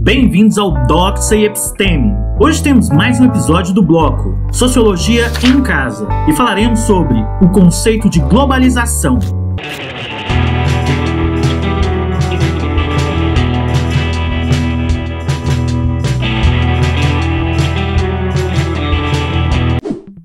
Bem-vindos ao Doxa e Episteme. Hoje temos mais um episódio do bloco Sociologia em Casa e falaremos sobre o conceito de globalização.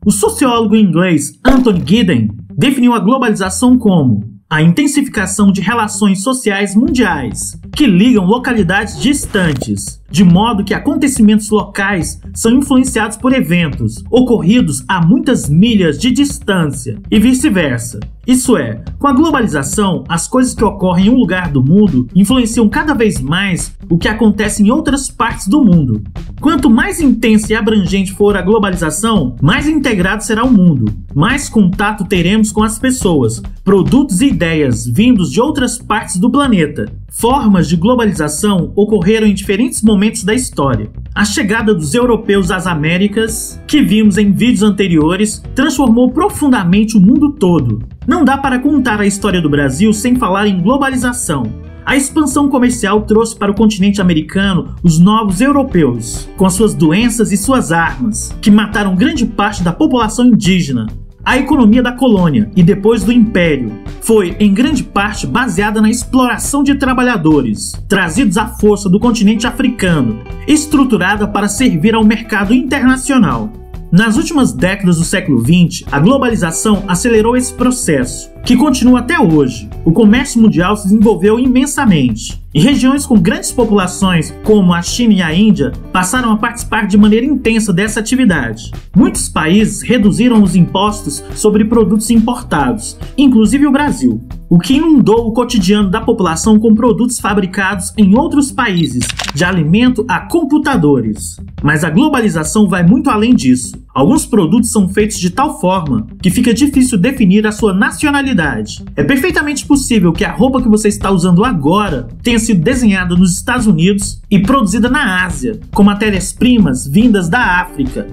O sociólogo inglês Anthony Giddens definiu a globalização como a intensificação de relações sociais mundiais que ligam localidades distantes, de modo que acontecimentos locais são influenciados por eventos ocorridos a muitas milhas de distância e vice-versa. Isso é, com a globalização, as coisas que ocorrem em um lugar do mundo influenciam cada vez mais o que acontece em outras partes do mundo. Quanto mais intensa e abrangente for a globalização, mais integrado será o mundo, mais contato teremos com as pessoas, produtos e ideias vindos de outras partes do planeta. Formas de globalização ocorreram em diferentes momentos da história. A chegada dos europeus às Américas, que vimos em vídeos anteriores, transformou profundamente o mundo todo. Não dá para contar a história do Brasil sem falar em globalização. A expansão comercial trouxe para o continente americano os novos europeus, com suas doenças e suas armas, que mataram grande parte da população indígena. A economia da colônia e depois do império foi, em grande parte, baseada na exploração de trabalhadores, trazidos à força do continente africano, estruturada para servir ao mercado internacional. Nas últimas décadas do século XX, a globalização acelerou esse processo, que continua até hoje. O comércio mundial se desenvolveu imensamente, e regiões com grandes populações, como a China e a Índia, passaram a participar de maneira intensa dessa atividade. Muitos países reduziram os impostos sobre produtos importados, inclusive o Brasil, o que inundou o cotidiano da população com produtos fabricados em outros países, de alimento a computadores. Mas a globalização vai muito além disso. Alguns produtos são feitos de tal forma que fica difícil definir a sua nacionalidade. É perfeitamente possível que a roupa que você está usando agora tenha sido desenhada nos Estados Unidos e produzida na Ásia, com matérias-primas vindas da África.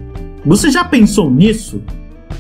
Você já pensou nisso?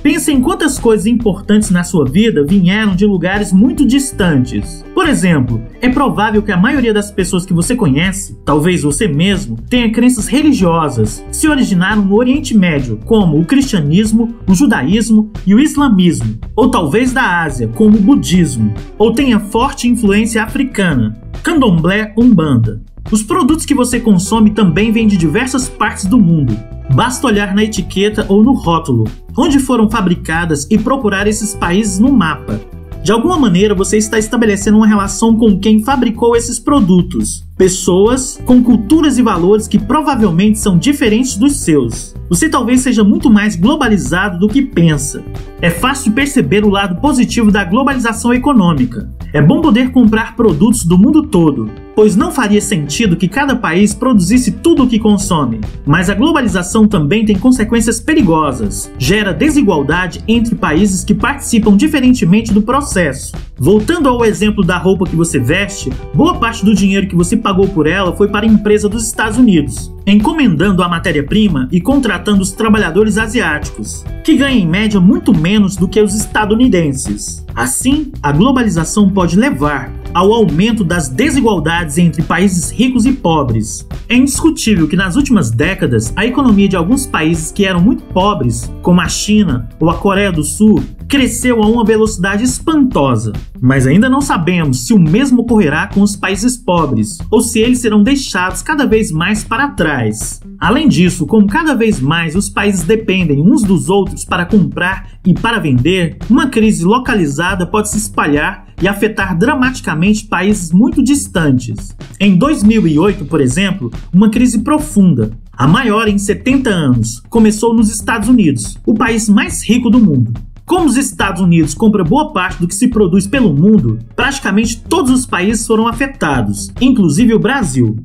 Pense em quantas coisas importantes na sua vida vieram de lugares muito distantes. Por exemplo, é provável que a maioria das pessoas que você conhece, talvez você mesmo, tenha crenças religiosas que se originaram no Oriente Médio, como o cristianismo, o judaísmo e o islamismo, ou talvez da Ásia, como o budismo, ou tenha forte influência africana, candomblé, umbanda. Os produtos que você consome também vêm de diversas partes do mundo. Basta olhar na etiqueta ou no rótulo, onde foram fabricadas e procurar esses países no mapa. De alguma maneira você está estabelecendo uma relação com quem fabricou esses produtos. Pessoas com culturas e valores que provavelmente são diferentes dos seus. Você talvez seja muito mais globalizado do que pensa. É fácil perceber o lado positivo da globalização econômica. É bom poder comprar produtos do mundo todo, pois não faria sentido que cada país produzisse tudo o que consome. Mas a globalização também tem consequências perigosas. Gera desigualdade entre países que participam diferentemente do processo. Voltando ao exemplo da roupa que você veste, boa parte do dinheiro que você pagou por ela foi para a empresa dos Estados Unidos, encomendando a matéria-prima e contratando os trabalhadores asiáticos, que ganham em média muito menos do que os estadunidenses. Assim, a globalização pode levar ao aumento das desigualdades entre países ricos e pobres. É indiscutível que nas últimas décadas, a economia de alguns países que eram muito pobres, como a China ou a Coreia do Sul, cresceu a uma velocidade espantosa. Mas ainda não sabemos se o mesmo ocorrerá com os países pobres, ou se eles serão deixados cada vez mais para trás. Além disso, como cada vez mais os países dependem uns dos outros para comprar e para vender, uma crise localizada pode se espalhar e afetar dramaticamente países muito distantes. Em 2008, por exemplo, uma crise profunda, a maior em 70 anos, começou nos Estados Unidos, o país mais rico do mundo. Como os Estados Unidos compram boa parte do que se produz pelo mundo, praticamente todos os países foram afetados, inclusive o Brasil.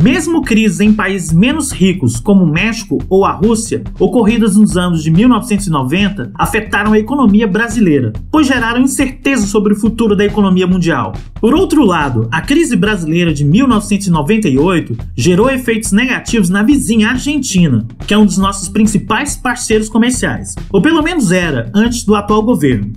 Mesmo crises em países menos ricos, como o México ou a Rússia, ocorridas nos anos de 1990, afetaram a economia brasileira, pois geraram incerteza sobre o futuro da economia mundial. Por outro lado, a crise brasileira de 1998 gerou efeitos negativos na vizinha Argentina, que é um dos nossos principais parceiros comerciais, ou pelo menos era, antes do atual governo.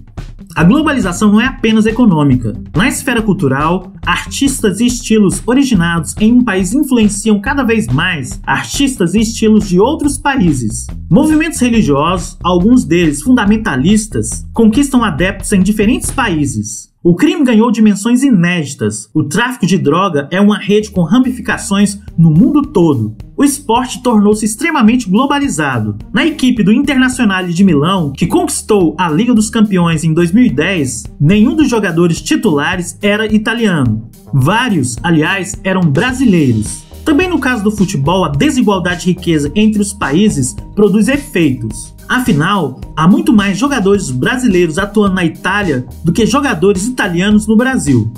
A globalização não é apenas econômica. Na esfera cultural, artistas e estilos originados em um país influenciam cada vez mais artistas e estilos de outros países. Movimentos religiosos, alguns deles fundamentalistas, conquistam adeptos em diferentes países. O crime ganhou dimensões inéditas. O tráfico de droga é uma rede com ramificações no mundo todo. O esporte tornou-se extremamente globalizado. Na equipe do Internazionale de Milão, que conquistou a Liga dos Campeões em 2010, nenhum dos jogadores titulares era italiano. Vários, aliás, eram brasileiros. Também no caso do futebol, a desigualdade de riqueza entre os países produz efeitos. Afinal, há muito mais jogadores brasileiros atuando na Itália do que jogadores italianos no Brasil.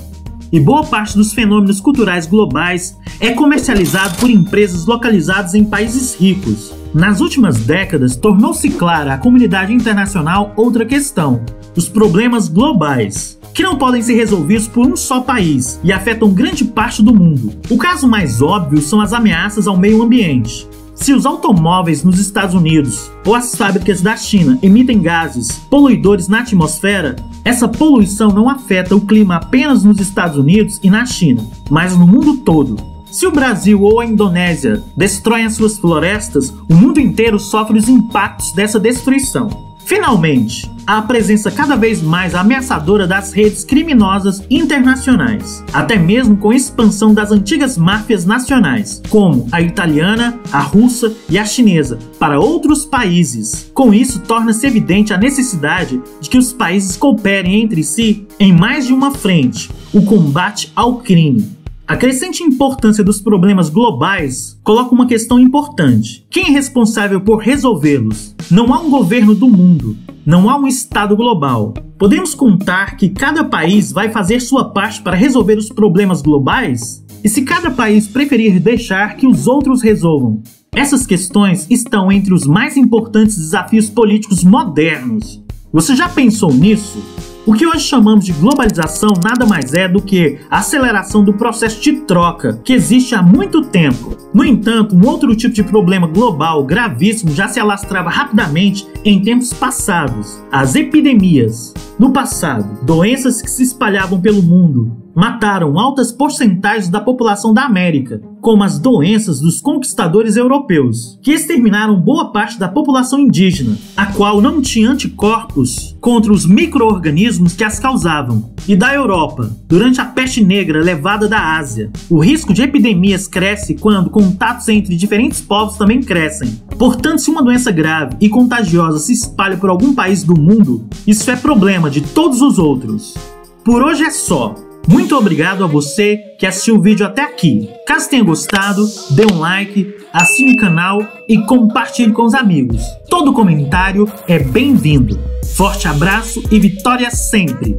E boa parte dos fenômenos culturais globais é comercializado por empresas localizadas em países ricos. Nas últimas décadas, tornou-se clara à comunidade internacional outra questão: os problemas globais, que não podem ser resolvidos por um só país e afetam grande parte do mundo. O caso mais óbvio são as ameaças ao meio ambiente. Se os automóveis nos Estados Unidos ou as fábricas da China emitem gases poluidores na atmosfera, essa poluição não afeta o clima apenas nos Estados Unidos e na China, mas no mundo todo. Se o Brasil ou a Indonésia destroem as suas florestas, o mundo inteiro sofre os impactos dessa destruição. Finalmente, há a presença cada vez mais ameaçadora das redes criminosas internacionais, até mesmo com a expansão das antigas máfias nacionais, como a italiana, a russa e a chinesa, para outros países. Com isso, torna-se evidente a necessidade de que os países cooperem entre si em mais de uma frente: o combate ao crime. A crescente importância dos problemas globais coloca uma questão importante: quem é responsável por resolvê-los? Não há um governo do mundo, não há um Estado global. Podemos contar que cada país vai fazer sua parte para resolver os problemas globais? E se cada país preferir deixar que os outros resolvam? Essas questões estão entre os mais importantes desafios políticos modernos. Você já pensou nisso? O que hoje chamamos de globalização nada mais é do que a aceleração do processo de troca que existe há muito tempo. No entanto, um outro tipo de problema global gravíssimo já se alastrava rapidamente em tempos passados: as epidemias. No passado, doenças que se espalhavam pelo mundo mataram altas porcentagens da população da América, como as doenças dos conquistadores europeus, que exterminaram boa parte da população indígena, a qual não tinha anticorpos contra os micro-organismos que as causavam. E da Europa, durante a peste negra levada da Ásia. O risco de epidemias cresce quando contatos entre diferentes povos também crescem. Portanto, se uma doença grave e contagiosa se espalha por algum país do mundo, isso é problema de todos os outros. Por hoje é só. Muito obrigado a você que assistiu o vídeo até aqui. Caso tenha gostado, dê um like, assine o canal e compartilhe com os amigos. Todo comentário é bem-vindo. Forte abraço e vitória sempre!